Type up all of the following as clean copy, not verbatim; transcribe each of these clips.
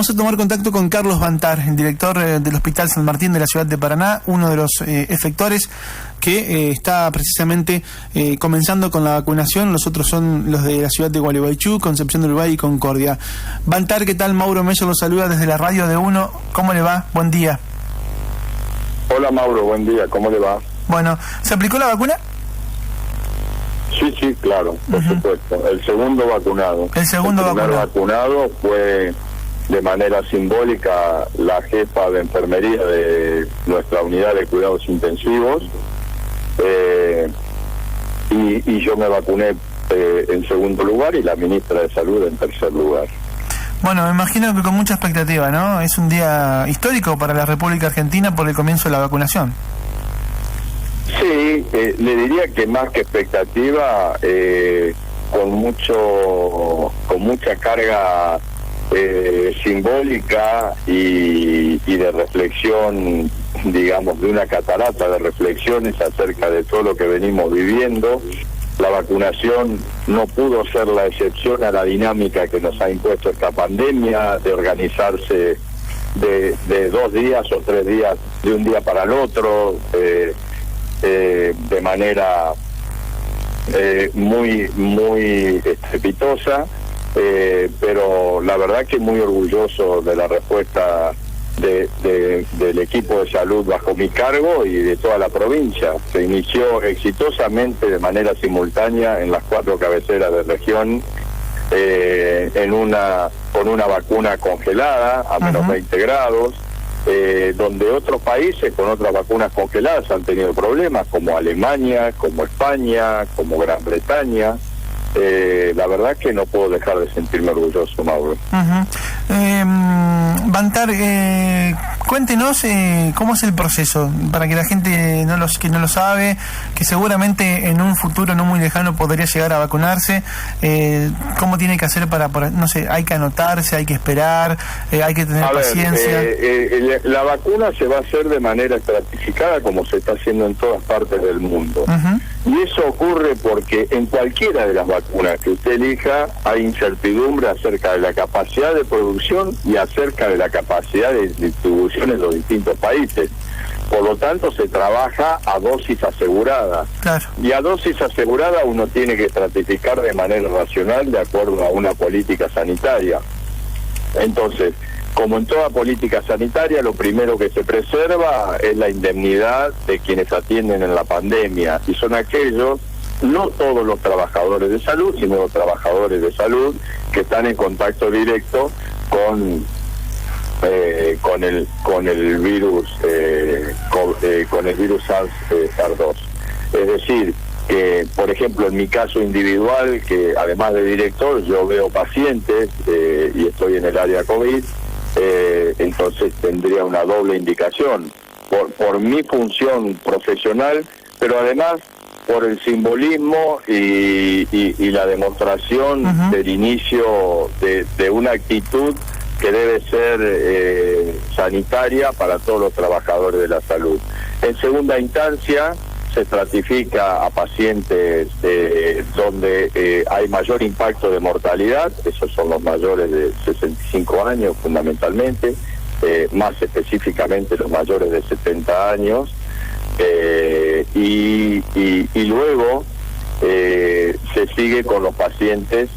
Vamos a tomar contacto con Carlos Bantar, el director del Hospital San Martín de la ciudad de Paraná, uno de los efectores que está precisamente comenzando con la vacunación. Los otros son los de la ciudad de Gualeguaychú, Concepción del Uruguay y Concordia. Bantar, ¿qué tal? Mauro Mello los saluda desde la radio de UNO. ¿Cómo le va? Buen día. Hola Mauro, buen día, ¿cómo le va? Bueno, ¿se aplicó la vacuna? Sí, claro, por supuesto. El segundo vacunado. El primer vacunado fue de manera simbólica la jefa de enfermería de nuestra unidad de cuidados intensivos, y yo me vacuné en segundo lugar y la ministra de Salud en tercer lugar. Bueno, me imagino que con mucha expectativa, ¿no? Es un día histórico para la República Argentina por el comienzo de la vacunación. Sí, le diría que más que expectativa, con mucha carga simbólica y de reflexión, digamos, de una catarata de reflexiones acerca de todo lo que venimos viviendo. La vacunación no pudo ser la excepción a la dinámica que nos ha impuesto esta pandemia, de organizarse de 2 días o 3 días, de un día para el otro, de manera muy estrepitosa, pero la verdad que muy orgulloso de la respuesta del equipo de salud bajo mi cargo y de toda la provincia. Se inició exitosamente de manera simultánea en las 4 cabeceras de región, con una vacuna congelada a menos 20 grados, donde otros países con otras vacunas congeladas han tenido problemas, como Alemania, como España, como Gran Bretaña. La verdad que no puedo dejar de sentirme orgulloso, Mauro. Bantar, cuéntenos cómo es el proceso, para que la gente que no lo sabe, que seguramente en un futuro no muy lejano podría llegar a vacunarse, cómo tiene que hacer para no sé, hay que anotarse, hay que esperar, hay que tener paciencia. La vacuna se va a hacer de manera estratificada, como se está haciendo en todas partes del mundo. Y eso ocurre porque en cualquiera de las vacunas que usted elija hay incertidumbre acerca de la capacidad de producción y acerca de la capacidad de distribución en los distintos países. Por lo tanto, se trabaja a dosis asegurada. Claro. Y a dosis asegurada uno tiene que estratificar de manera racional de acuerdo a una política sanitaria. Entonces, como en toda política sanitaria, lo primero que se preserva es la indemnidad de quienes atienden en la pandemia, y son aquellos, no todos los trabajadores de salud, sino los trabajadores de salud que están en contacto directo con el virus SARS-CoV-2. Es decir, que por ejemplo en mi caso individual, que además de director yo veo pacientes y estoy en el área COVID, entonces tendría una doble indicación por mi función profesional, pero además por el simbolismo y la demostración del inicio de una actitud que debe ser sanitaria para todos los trabajadores de la salud. En segunda instancia, se estratifica a pacientes donde hay mayor impacto de mortalidad, esos son los mayores de 65 años fundamentalmente, más específicamente los mayores de 70 años, y luego se sigue con los pacientes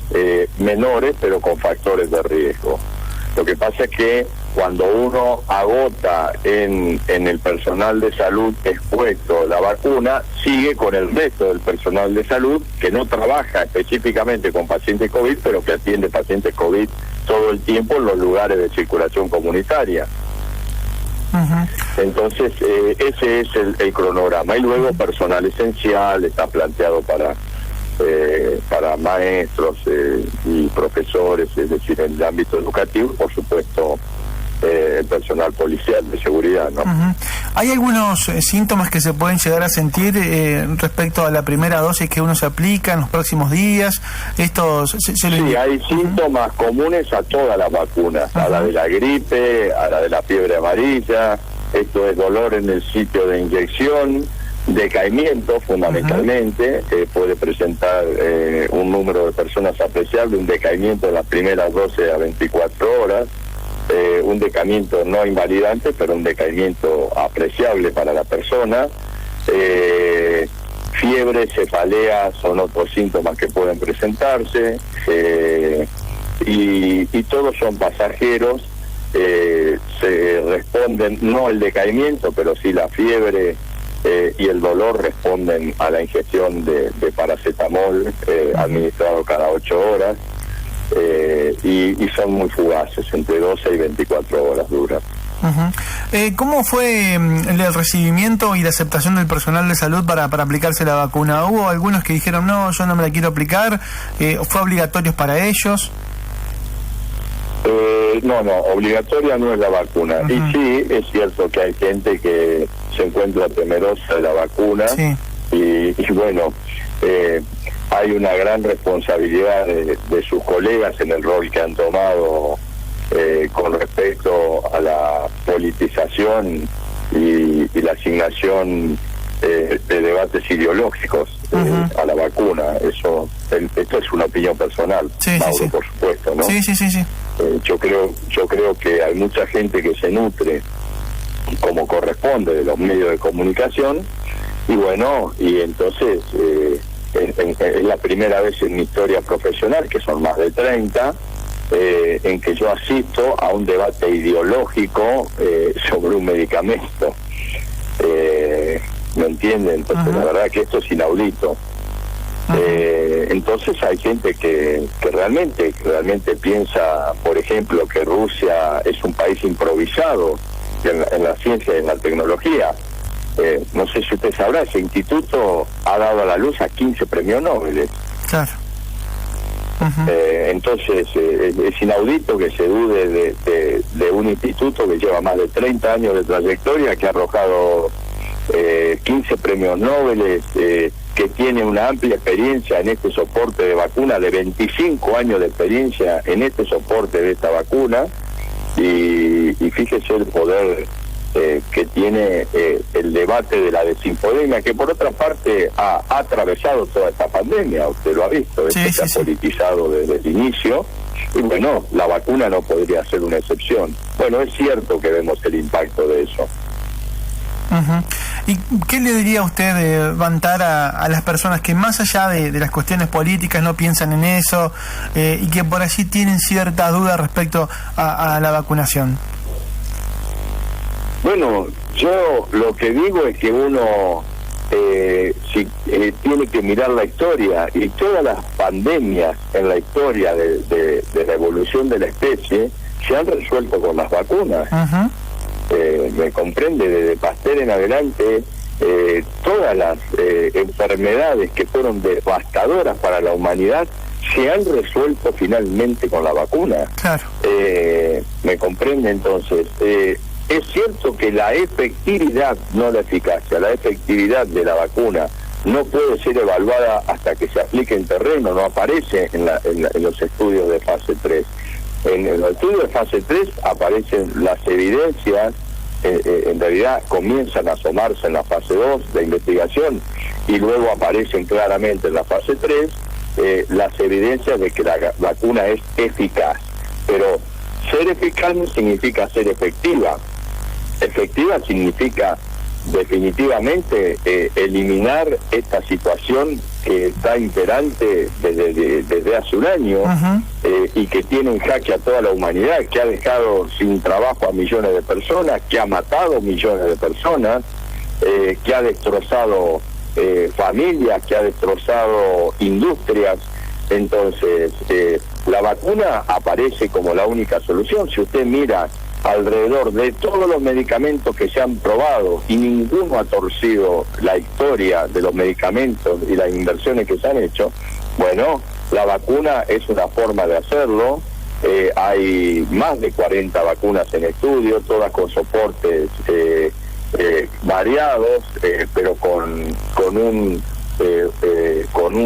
menores pero con factores de riesgo. Lo que pasa es que cuando uno agota en el personal de salud expuesto la vacuna, sigue con el resto del personal de salud que no trabaja específicamente con pacientes COVID, pero que atiende pacientes COVID todo el tiempo en los lugares de circulación comunitaria. Entonces, ese es el cronograma. Y luego personal esencial está planteado para maestros y profesores, es decir, en el ámbito educativo, por supuesto, el personal policial de seguridad, ¿no? ¿Hay algunos síntomas que se pueden llegar a sentir respecto a la primera dosis que uno se aplica en los próximos días? Sí, hay síntomas comunes a todas las vacunas, a la de la gripe, a la de la fiebre amarilla, esto es dolor en el sitio de inyección, decaimiento fundamentalmente, puede presentar un número de personas apreciable, un decaimiento de las primeras 12 a 24 horas, un decaimiento no invalidante, pero un decaimiento apreciable para la persona. Fiebre, cefalea son otros síntomas que pueden presentarse, y todos son pasajeros. Se responden, no el decaimiento, pero sí la fiebre y el dolor responden a la ingestión de paracetamol administrado cada 8 horas, y son muy fugaces, entre 12 y 24 horas duran. ¿Cómo fue el recibimiento y la aceptación del personal de salud para aplicarse la vacuna? ¿Hubo algunos que dijeron, no, yo no me la quiero aplicar? ¿Fue obligatorio para ellos? No, obligatoria no es la vacuna. Y sí, es cierto que hay gente que se encuentra temerosa de la vacuna. Sí. Y bueno, hay una gran responsabilidad de sus colegas en el rol que han tomado con respecto a la politización y la asignación de debates ideológicos a la vacuna. Esto es una opinión personal, sí, Mauro, sí. por supuesto, ¿no? Sí. Yo creo que hay mucha gente que se nutre como corresponde de los medios de comunicación, y bueno, y entonces es la primera vez en mi historia profesional, que son más de 30, en que yo asisto a un debate ideológico sobre un medicamento. ¿Me entienden? Entonces la verdad que esto es inaudito. Entonces hay gente que realmente piensa, por ejemplo, que Rusia es un país improvisado en la ciencia y en la tecnología. No sé si usted sabrá, ese instituto ha dado a la luz a 15 premios Nobel. Claro. Entonces es inaudito que se dude de un instituto que lleva más de 30 años de trayectoria, que ha arrojado 15 premios Nobel, que tiene una amplia experiencia en este soporte de vacuna, de 25 años de experiencia en este soporte de esta vacuna, y fíjese el poder que tiene el debate de la desinfodemia, que por otra parte ha atravesado toda esta pandemia. Usted lo ha visto, se ha politizado desde el inicio, y bueno, la vacuna no podría ser una excepción. Bueno, es cierto que vemos el impacto de eso. ¿Y qué le diría usted, Vantar, a las personas que más allá de las cuestiones políticas no piensan en eso, y que por allí tienen cierta duda respecto a la vacunación? Bueno, yo lo que digo es que uno tiene que mirar la historia, y todas las pandemias en la historia de la evolución de la especie se han resuelto con las vacunas. Me comprende, desde Pasteur en adelante, todas las enfermedades que fueron devastadoras para la humanidad se han resuelto finalmente con la vacuna. Claro. Me comprende, entonces. Es cierto que la efectividad, no la eficacia, la efectividad de la vacuna no puede ser evaluada hasta que se aplique en terreno, no aparece en los estudios de fase 3. En los estudios de fase 3 aparecen las evidencias, en realidad comienzan a asomarse en la fase 2 de investigación, y luego aparecen claramente en la fase 3 las evidencias de que la vacuna es eficaz. Pero ser eficaz no significa ser efectiva. Efectiva significa definitivamente eliminar esta situación que está imperante desde hace un año, y que tiene en jaque a toda la humanidad, que ha dejado sin trabajo a millones de personas, que ha matado millones de personas, que ha destrozado familias, que ha destrozado industrias. Entonces la vacuna aparece como la única solución. Si usted mira alrededor de todos los medicamentos que se han probado, y ninguno ha torcido la historia de los medicamentos y las inversiones que se han hecho, bueno, la vacuna es una forma de hacerlo. Hay más de 40 vacunas en estudio, todas con soportes variados, pero con un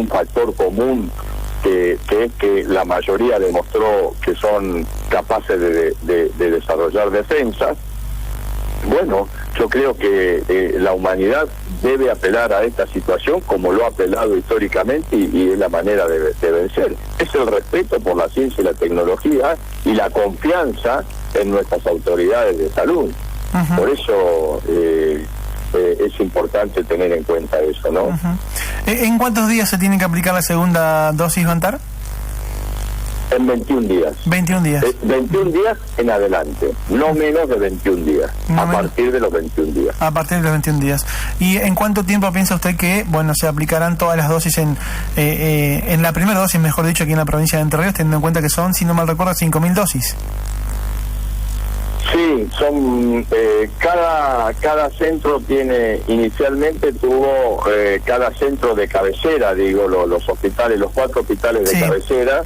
factor común, que es que la mayoría demostró que son capaces de desarrollar defensas. Bueno, yo creo que la humanidad debe apelar a esta situación como lo ha apelado históricamente, y es la manera de vencer. Es el respeto por la ciencia y la tecnología, y la confianza en nuestras autoridades de salud. Por eso es importante tener en cuenta eso, ¿no? ¿En cuántos días se tiene que aplicar la segunda dosis, Bantar? En 21 días. 21 días. 21 días en adelante, no menos de 21 días, partir de los 21 días. A partir de los 21 días. ¿Y en cuánto tiempo piensa usted que, bueno, se aplicarán todas las dosis en la primera dosis, mejor dicho, aquí en la provincia de Entre Ríos, teniendo en cuenta que son, si no mal recuerdo, 5.000 dosis? Sí, son cada centro inicialmente tuvo cada centro de cabecera, digo, los hospitales, los 4 hospitales de cabecera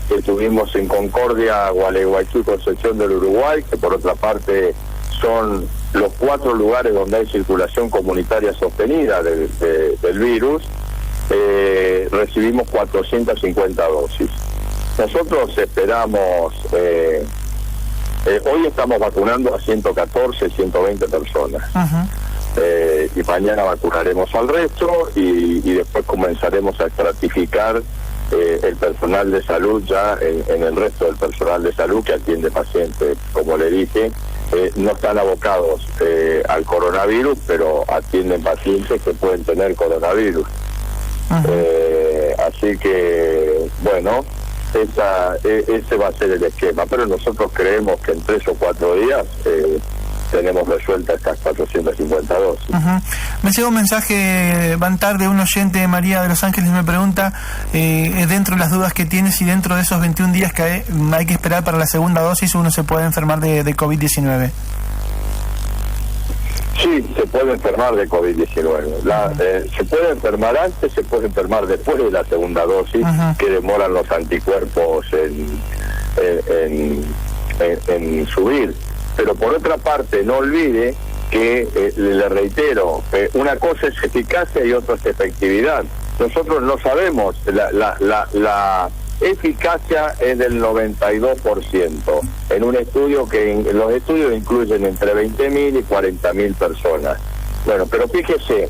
que tuvimos en Concordia, Gualeguaychú y Concepción del Uruguay, que por otra parte son los 4 lugares donde hay circulación comunitaria sostenida del virus. Recibimos 450 dosis. Nosotros esperamos, hoy estamos vacunando a 114, 120 personas. Y mañana vacunaremos al resto y después comenzaremos a estratificar el personal de salud ya en el resto del personal de salud que atiende pacientes. Como le dije, no están abocados al coronavirus, pero atienden pacientes que pueden tener coronavirus. Así que, bueno, ese va a ser el esquema, pero nosotros creemos que en 3 o 4 días tenemos resueltas estas 450 dosis. Me llegó un mensaje, Bantar, de un oyente, María de Los Ángeles, me pregunta, dentro de las dudas que tiene, si dentro de esos 21 días que hay que esperar para la segunda dosis, uno se puede enfermar de COVID-19. Sí, se puede enfermar de COVID-19. Se puede enfermar antes, se puede enfermar después de la segunda dosis, que demoran los anticuerpos en subir. Pero por otra parte, no olvide que, le reitero, una cosa es eficacia y otra es efectividad. Nosotros no sabemos, la eficacia es del 92%, en un estudio los estudios incluyen entre 20.000 y 40.000 personas. Bueno, pero fíjese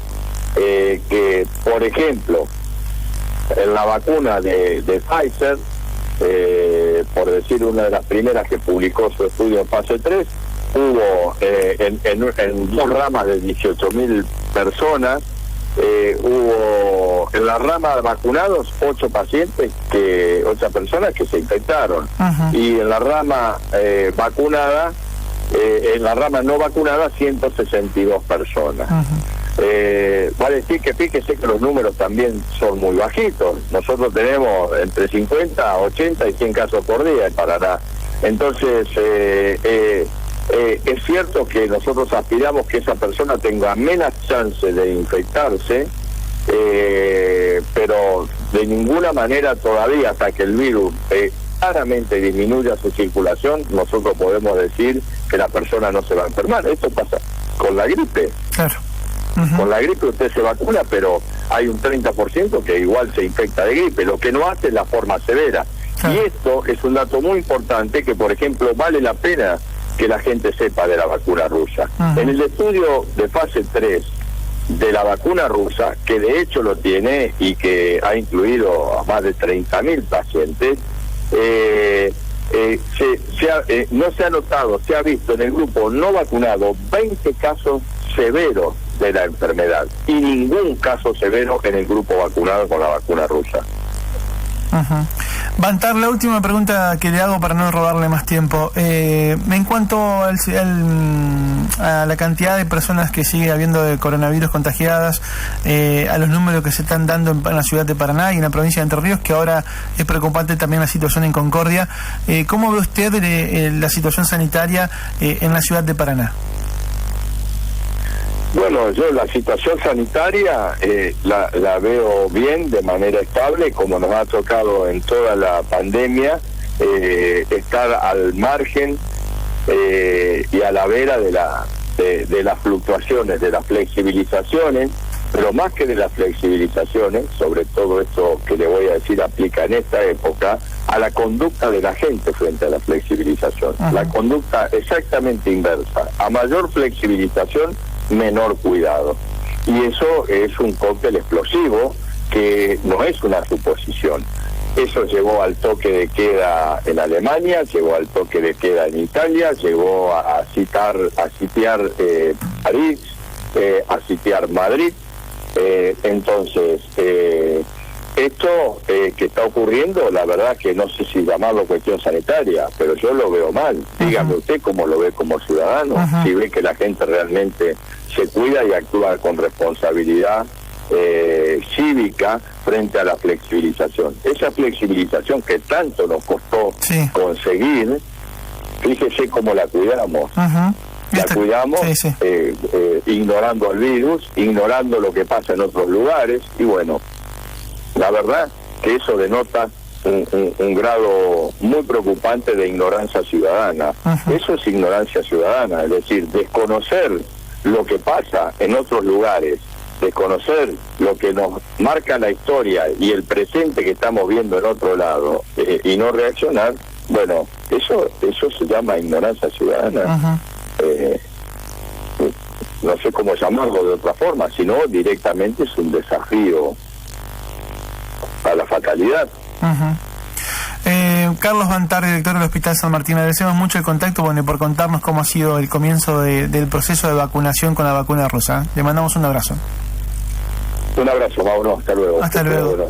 que, por ejemplo, en la vacuna de Pfizer, por decir una de las primeras que publicó su estudio en fase 3, hubo en 2 ramas de 18.000 personas, hubo en la rama de vacunados 8 personas que se infectaron, y en la rama vacunada, en la rama no vacunada, 162 personas. Va a decir que fíjese que los números también son muy bajitos. Nosotros tenemos entre 50, 80 y 100 casos por día en Paraná. Entonces, es cierto que nosotros aspiramos que esa persona tenga menos chance de infectarse, pero de ninguna manera todavía, hasta que el virus claramente disminuya su circulación, nosotros podemos decir que la persona no se va a enfermar. Esto pasa con la gripe. Claro. Con la gripe usted se vacuna, pero hay un 30% que igual se infecta de gripe, lo que no hace es la forma severa. Y esto es un dato muy importante que, por ejemplo, vale la pena que la gente sepa de la vacuna rusa. En el estudio de fase 3 de la vacuna rusa, que de hecho lo tiene y que ha incluido a más de 30.000 pacientes, no se ha notado, se ha visto en el grupo no vacunado 20 casos severos de la enfermedad y ningún caso severo en el grupo vacunado con la vacuna rusa. Bantar, la última pregunta que le hago para no robarle más tiempo. En cuanto a la cantidad de personas que sigue habiendo de coronavirus contagiadas, a los números que se están dando en la ciudad de Paraná y en la provincia de Entre Ríos, que ahora es preocupante también la situación en Concordia, ¿cómo ve usted la situación sanitaria en la ciudad de Paraná? Bueno, yo la situación sanitaria la veo bien, de manera estable, como nos ha tocado en toda la pandemia, estar al margen y a la vera de las fluctuaciones, de las flexibilizaciones, pero más que de las flexibilizaciones, sobre todo esto que le voy a decir aplica en esta época, a la conducta de la gente frente a la flexibilización. La conducta exactamente inversa. A mayor flexibilización, menor cuidado. Y eso es un cóctel explosivo que no es una suposición. Eso llevó al toque de queda en Alemania, llegó al toque de queda en Italia, llegó a sitiar París, a sitiar Madrid. Entonces, esto que está ocurriendo, la verdad que no sé si llamarlo cuestión sanitaria, pero yo lo veo mal. Dígame usted cómo lo ve como ciudadano, si ve que la gente realmente se cuida y actúa con responsabilidad cívica frente a la flexibilización. Esa flexibilización que tanto nos costó conseguir, fíjese cómo la cuidamos. La cuidamos ignorando al virus, ignorando lo que pasa en otros lugares, y bueno, la verdad que eso denota un grado muy preocupante de ignorancia ciudadana. Eso es ignorancia ciudadana, es decir, desconocer lo que pasa en otros lugares, desconocer lo que nos marca la historia y el presente que estamos viendo en otro lado, y no reaccionar. Bueno, eso se llama ignorancia ciudadana. No sé cómo llamarlo de otra forma, sino directamente es un desafío a la fatalidad. Carlos Bantar, director del Hospital San Martín, agradecemos mucho el contacto, bueno, y por contarnos cómo ha sido el comienzo del proceso de vacunación con la vacuna rusa. Le mandamos un abrazo. Un abrazo, Mauro, hasta luego. Hasta luego.